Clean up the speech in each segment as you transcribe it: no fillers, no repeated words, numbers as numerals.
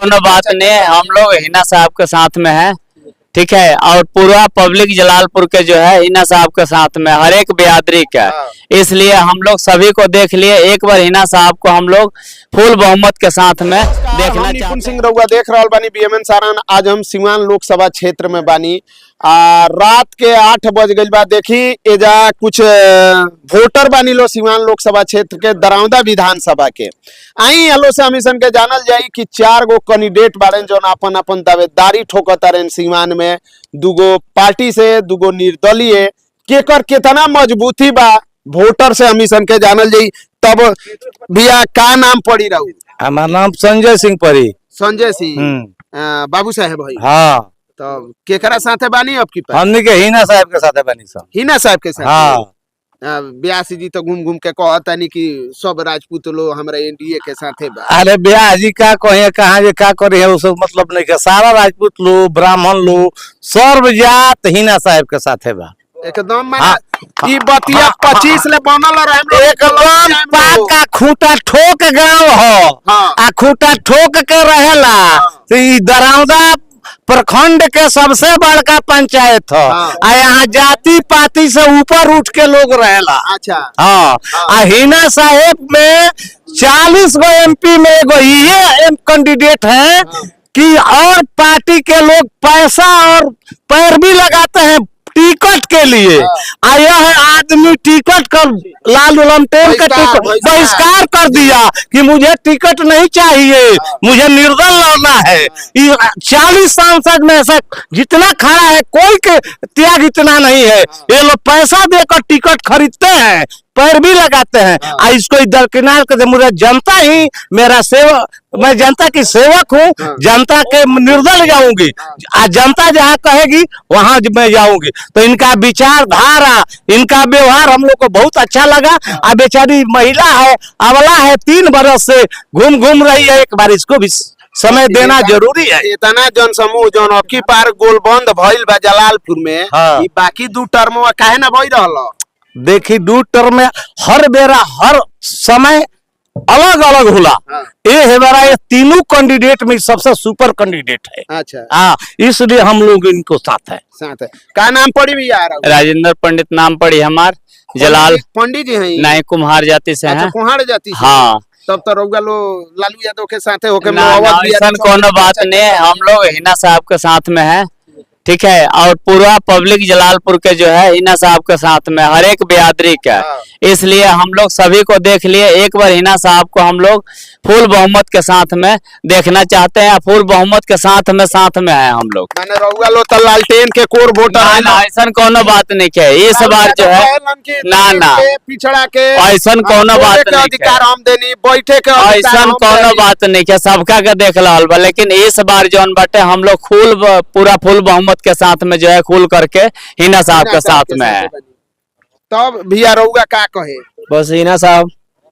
कोनो बात नहीं, हम लोग हिना साहब के साथ में है, ठीक है। और पूरा पब्लिक जलालपुर के जो है हिना साहब के साथ में, हर एक बिरादरी का, इसलिए हम लोग सभी को देख लिए। एक बार हिना साहब को हम लोग फुल बहुमत के साथ में देखना निपुण सिंह रउआ देख रहा बानी बीएमएन सारण। आज हम सिवान लोकसभा क्षेत्र में बानी। रात के 8 बज गई बा। देखी एजा कुछ वोटर बानी लो सिवान लोकसभा क्षेत्र के दरौदा विधानसभा के। आई हलो से हमीसन के जानल जाई कि 4 गो कैंडिडेट बाड़े जो अपन अपन दावेदारी ठोकतारन सिवान में। 2 गो पार्टी से, 2 गो निर्दलीय। केकर कितना मजबूती बा वोटर से हमीसन के जानल जाई। तब भैया का नाम पड़ी रहू? हमारा नाम संजय सिंह परी। संजय सिंह बाबू साहेब भाई। हाँ, तो केकरा साथे बानी आपकी पास? हमनी के हिना साहब के साथे बानी सब। हिना साहब के साथ? हाँ। ब्यासी जी तो घूम घूम के कहता नहीं कि सब राजपूत लोग हमारा एनडीए के साथे बा। अरे ब्यासी का कहे कहाँ जे का करे है उसको मतलब नहीं के। सारा राजपूत लोग, ब्राह्मण लोग, सर्व जात हिना साहब के साथे बा एकदम। माने ई बतिया 25 ले बनल रहे एकदम पाका खूंटा ठोक गांव हो। हाँ। आ खूंटा ठोक के रहेला। तो ई दरौदा प्रखंड के सबसे बड़का पंचायत हो। आ यहाँ जाति पाति से ऊपर उठ के लोग रहेला। अच्छा। हाँ। आ हिना साहेब में 40 गो एमपी में एगो ये कैंडिडेट है कि और पार्टी के लोग पैसा और पैरवी लगाते हैं टिकट के लिए। आया है आदमी टिकट कर लाल लमटेन का टिकट बहिष्कार कर दिया कि मुझे टिकट नहीं चाहिए, मुझे निर्दल लड़ना है। 40 सांसद में से जितना खड़ा है कोई के त्याग इतना नहीं है। ये लोग पैसा देकर टिकट खरीदते हैं, पैरवी लगाते हैं। इसको दरकिनार कर दे। मुझे जनता ही मेरा सेवक, मैं जनता की सेवक हूँ। जनता के निर्दल जाऊंगी। जनता जहाँ कहेगी वहां मैं जाऊंगी। तो इनका विचारधारा, इनका व्यवहार हम लोग को बहुत अच्छा लगा। अब बेचारी महिला है, अबला है, 3 बरस से घूम घूम रही है। एक बार इसको भी समय देना जरूरी है। इतना जन समूह जौन अबकी पार गोलबंद भइल बा जलालपुर में। हाँ। बाकी 2 टर्म काहे ना भई रहल? देखी 2 टर्म में हर बेरा हर समय अलग अलग होला। ये है मेरा, ये तीनों कैंडिडेट में सबसे सुपर कैंडिडेट है। अच्छा। हाँ, इसलिए हम लोग इनको साथ है। साथ है। का नाम पड़ी भी यार? राजेंद्र पंडित नाम पड़ी हमार। जलाल पंडित जी हैं? नहीं, कुम्हार जाति से अच्छा, हैं। कुम्हार जाति से। हाँ। तब तो रउआ लो लालू यादव के साथे होके ऐसा कोनो बात नहीं, हम लोग हिना साहब के साथ में है, ठीक है। और पूरा पब्लिक जलालपुर के जो है हिना साहब के साथ में, हर एक बिरादरी का, इसलिए हम लोग सभी को देख लिए। एक बार हिना साहब को हम लोग फुल बहुमत के साथ में देखना चाहते हैं। फुल बहुमत के साथ में है हम लोग। माने रउआ लो तो लालटेन के कोर वोटर है ना? ऐसा कोनो बात नहीं है। इस बार जो है ना पिछड़ा के ऐसा कोनो बात नहीं, अधिकार हम देनी, बैठे के ऐसा कोनो बात नहीं है। सबका के देख रहा बा, लेकिन इस बार जौन बटे हम लोग पूरा फुल बहुमत के साथ में जो है खुल करके हिना साहब के साथ में है। तब भैया रउआ का कहे? बस हिना साहब,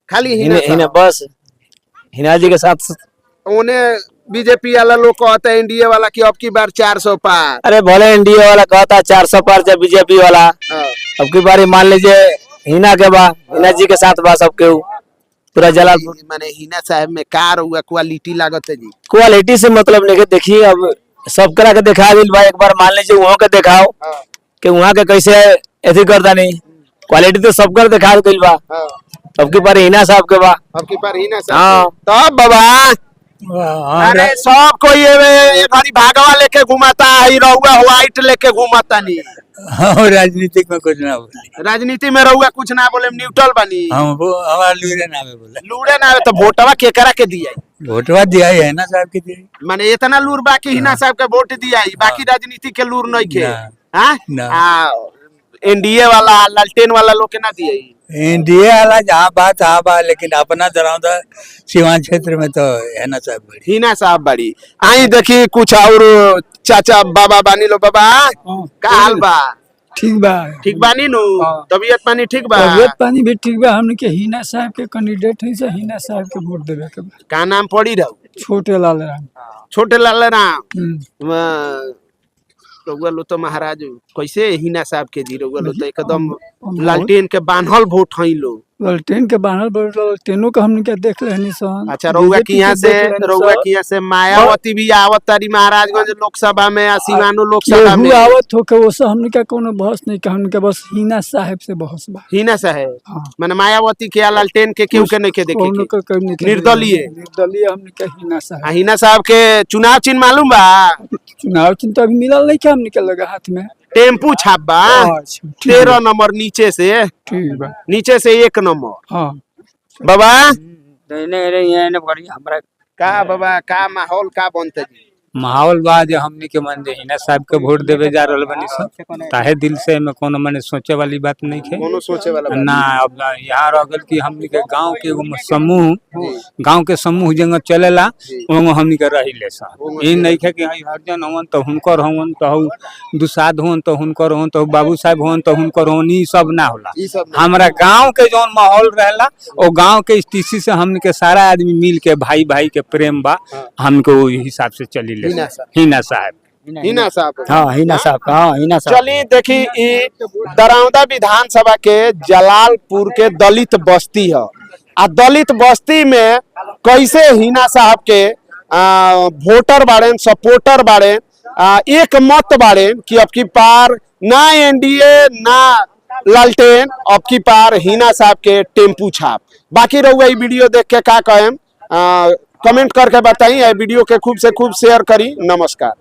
खाली हिना बस हिना जी के साथ। उन्हें बीजेपी वाला लोग कहते हैं एनडीए वाला कि अब की बार 400 पार। अरे भले एनडीए वाला कहता 400 पार, जब बीजेपी वाला अब की बार मान लीजिए हिना के बा, हिना जी के साथ बा सबके पूरा जलालपुर। माने हिना साहब में का रउआ क्वालिटी लागत है जी? क्वालिटी से मतलब नहीं। देखिए अब सब करा के दिखा दिल भाई, एक बार मान लीजिए वहाँ के दिखाओ कि वहाँ के कैसे ऐसी करता नहीं। क्वालिटी तो सब कर दिखा दिल बा। अब की बार हिना साहब के बा। अब की बार हिना साहब। हाँ। तब बाबा अरे सब कोई एक घड़ी भागवा लेके घुमाता है, रउआ व्हाइट लेके घुमाता नहीं। हाँ, राजनीतिक में कुछ ना बोले। राजनीति में रउआ कुछ ना बोले, न्यूट्रल बनी। हम वो हमारा लूरे ना बोले। लूरे ना तो वोटवा केकरा के दिया? वोटवा दिया है ना साहब के दिया। माने इतना लूर बाकी हिना साहब के वोट दिया, बाकी राजनीति के लूर नहीं के। एनडीए वाला लालटेन वाला लोग के ना दिया। एनडीए वाला जहाँ बात आ बा, लेकिन अपना दरौदा सीवान क्षेत्र में तो हिना साहब बड़ी। हिना साहब बड़ी। आई देखी कुछ और चाचा बाबा बानी लो। बाबा का हाल बा? ठीक बा। ठीक बानी नु? तबियत पानी ठीक बा? तबियत पानी भी ठीक बा। हमने के हिना साहब के कैंडिडेट है से हिना साहब के वोट देवे के बा। का नाम पड़ी रहू? छोटे लाल राम। छोटे लाल राम। रउआ लो तो महाराज कैसे हिना साहब के जी रउआ लो तो एकदम लालटेन के बान्हल वोट हई लो। लालटेन के बानल लालटेनों का हमने क्या देख लेनी सन। अच्छा रउआ की यहाँ से मायावती भी आवत तारी महाराजगंज लोकसभा में आ सिवानो लोकसभा में आवत हो के वो सब हमने क्या कोनो बहस नहीं का, हमने क्या बस हिना साहब से बहस बा। हिना साहब हाँ। माने मायावती के या लालटेन के केहू के नहीं के देखे कोनो के के नहीं निर्दलीय निर्दलीय हमने क्या हिना साहब। हिना साहब के चुनाव चिन्ह मालूम बा? चुनाव चिन्ह तो अभी मिलल नहीं क्या हमने क्या लगा हाथ में। टेम्पू छाप बा अच्छा, ठीक 13 नंबर नीचे से, ठीक बा। नीचे से 1 नंबर। हाँ बाबा हमरा का बाबा का माहौल का बनते जी? माहौल बा जे हमनी के मन जे हिना साहब के वोट देवे जा रहल बनी सब ताहे दिल से में कोनो मने सोचे वाली बात नहीं है कोनो सोचे वाला बात ना। अब यहाँ रह गल कि हमनी के गांव के एगो समूह, गांव के समूह जंग चलेला ओंग हमनी के रहिले सा। ई नहीं है कि हई हरजन होवन तो हुनकर होवन तो दुसाद होवन तो हुनकर होवन तो बाबू साहब होवन तो हुनकर होवन, ई सब ना होला। ई सब हमरा गांव के जौन माहौल रहला ओ गांव के स्थिति से हमनी के सारा आदमी मिल के भाई भाई के प्रेम बा, हमको वही हिसाब से चली हिना साहब। हिना साहब हिना साहब हाँ हिना साहब का, हाँ हिना साहब। चलिए देखी ई दरौंदा विधानसभा के जलालपुर के दलित बस्ती है आ दलित बस्ती में कैसे हिना साहब के वोटर बाड़े सपोर्टर बाड़े एक मत बाड़े कि अब की पार ना एनडीए ना लालटेन, अब की पार हिना साहब के टेम्पू छाप। बाकी रहुआ ई वीडियो देख के का कहें कमेंट करके बताई, वीडियो के खूब से खूब शेयर करी। नमस्कार।